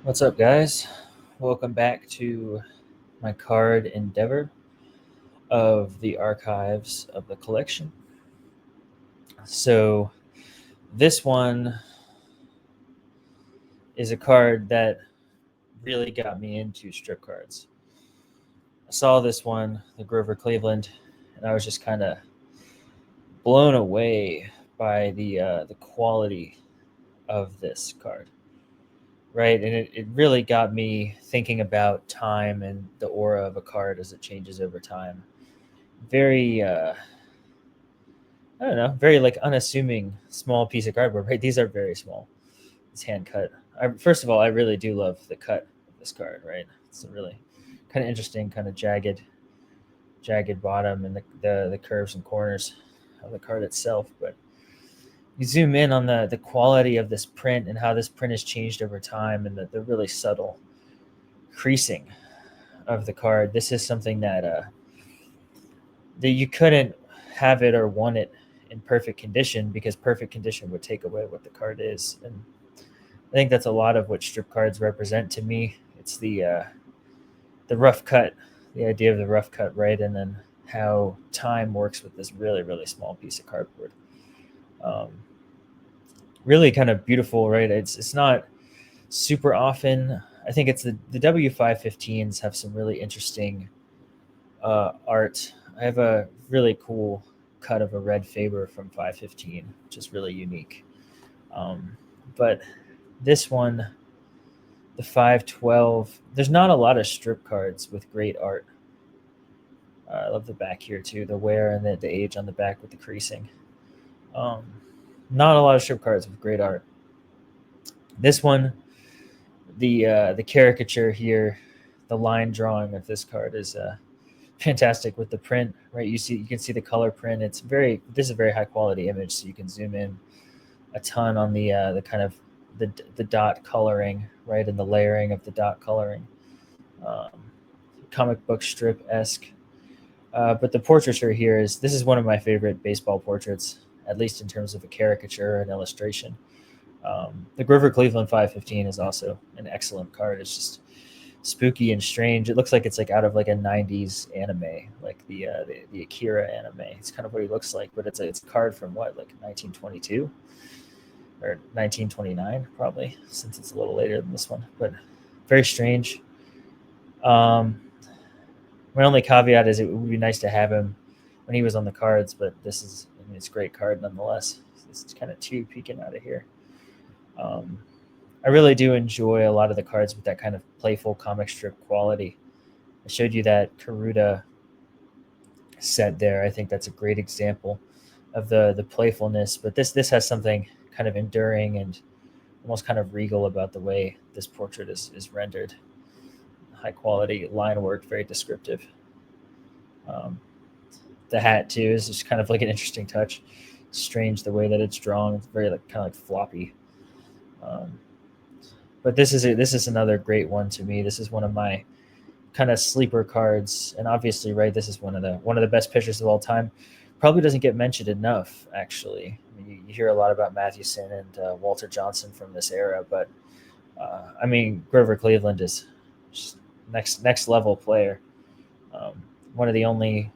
What's up, guys? Welcome back to my card endeavor of the archives of the collection. So, this one is a card that really got me into strip cards. I saw this one, the Grover Cleveland, and I was just kind of blown away by the quality of this card, right? And it really got me thinking about time and the aura of a card as it changes over time. Very I don't know, very like unassuming small piece of cardboard, right? These are very small. It's hand cut. First of all, I really do love the cut of this card, right? It's a really kind of interesting, kind of jagged bottom and the curves and corners of the card itself. But you zoom in on the quality of this print and how this print has changed over time and the really subtle creasing of the card. This is something that you couldn't have it or want it in perfect condition because perfect condition would take away what the card is. And I think that's a lot of what strip cards represent to me. It's the rough cut, the idea of the rough cut, right? And then how time works with this really small piece of cardboard. Um, Really kind of beautiful, right? It's not super often. I think it's the W515s have some really interesting art. I have a really cool cut of a red Faber from 515, which is really unique. Um, but this one, the 512, there's not a lot of strip cards with great art. I love the back here too, the wear and the age on the back with the creasing. Um, Not a lot of strip cards with great art. This one, the caricature here, the line drawing of this card is fantastic with the print, right? You can see the color print. This is a very high quality image, so you can zoom in a ton on the kind of the dot coloring, right, and the layering of the dot coloring, um, comic book strip esque. But the portraiture here is this is one of my favorite baseball portraits, at least in terms of a caricature and illustration. The Grover Cleveland 515 is also an excellent card. It's just spooky and strange. It looks like it's like out of like a '90s anime, like the Akira anime. It's kind of what he looks like, but it's a card from what, like 1922 or 1929 probably, since it's a little later than this one. But very strange. Um, my only caveat is it would be nice to have him when he was on the cards, but it's a great card nonetheless. It's kind of two peeking out of here. Um, I really do enjoy a lot of the cards with that kind of playful comic strip quality. I showed you that Karuta set there. I think that's a great example of the playfulness. But this has something kind of enduring and almost kind of regal about the way this portrait is rendered. High quality line work, very descriptive. Um, the hat too is just kind of like an interesting touch. Strange the way that it's drawn. It's very like kind of like floppy. Um, but this is another great one to me. This is one of my kind of sleeper cards, and obviously, right, this is one of the best pitchers of all time. Probably doesn't get mentioned enough, actually. I mean, you hear a lot about Mathewson and Walter Johnson from this era, but I mean, Grover Cleveland is just next level player. One of the only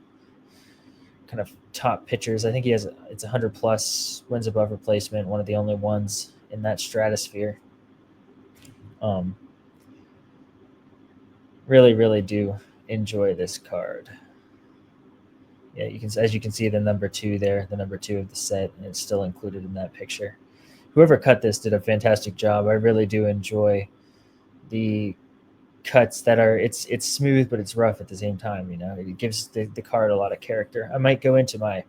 kind of top pitchers. I think he has it's 100 plus wins above replacement. One of the only ones in that stratosphere. Um, really do enjoy this card. Yeah, as you can see the number two there, the number two of the set, and it's still included in that picture. Whoever cut this did a fantastic job. I really do enjoy the cuts that are it's smooth but it's rough at the same time. You know, it gives the card a lot of character. I might go into my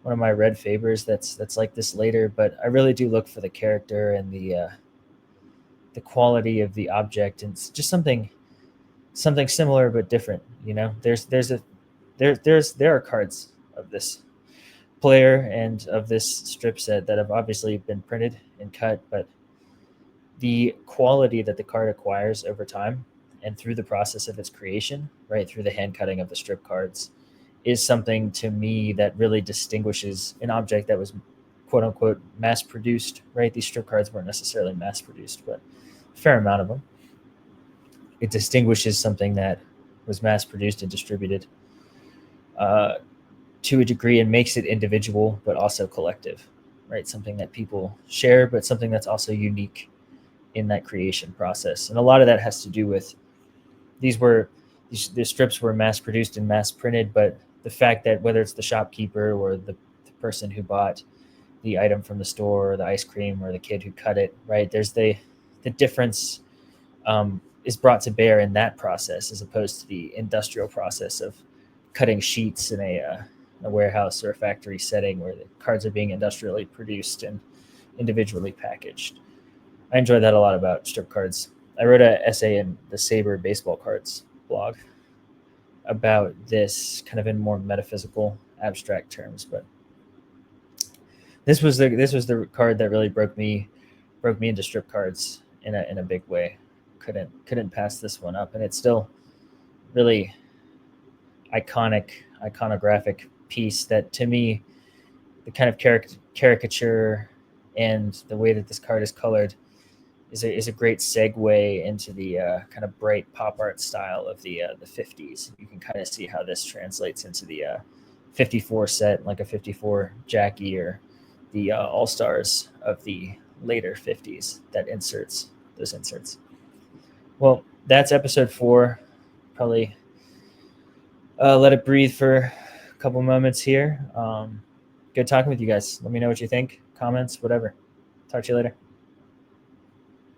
one of my red Fabers that's like this later, but I really do look for the character and the quality of the object, and it's just something similar but different. You know, there are cards of this player and of this strip set that have obviously been printed and cut, but the quality that the card acquires over time and through the process of its creation, right through the hand cutting of the strip cards, is something to me that really distinguishes an object that was quote unquote mass produced. Right, these strip cards weren't necessarily mass produced, but a fair amount of them. it distinguishes something that was mass produced and distributed to a degree, and makes it individual but also collective, right? Something that people share, but something that's also unique in that creation process. And a lot of that has to do with the strips were mass produced and mass printed, but the fact that whether it's the shopkeeper or the person who bought the item from the store, or the ice cream, or the kid who cut it, right? There's the difference is brought to bear in that process as opposed to the industrial process of cutting sheets in a warehouse or a factory setting where the cards are being industrially produced and individually packaged. I enjoy that a lot about strip cards. I wrote an essay in the Saber baseball cards blog about this kind of in more metaphysical, abstract terms. But this was the card that really broke me into strip cards in a big way. Couldn't pass this one up, and it's still really iconographic piece that to me the kind of caricature and the way that this card is colored is a great segue into the kind of bright pop art style of the 50s. You can kind of see how this translates into the 54 set, like a 54 Jackie, or the All Stars of the later 50s that inserts those inserts. Well, that's episode 4. Probably let it breathe for a couple moments here. Good talking with you guys. Let me know what you think, comments, whatever. Talk to you later.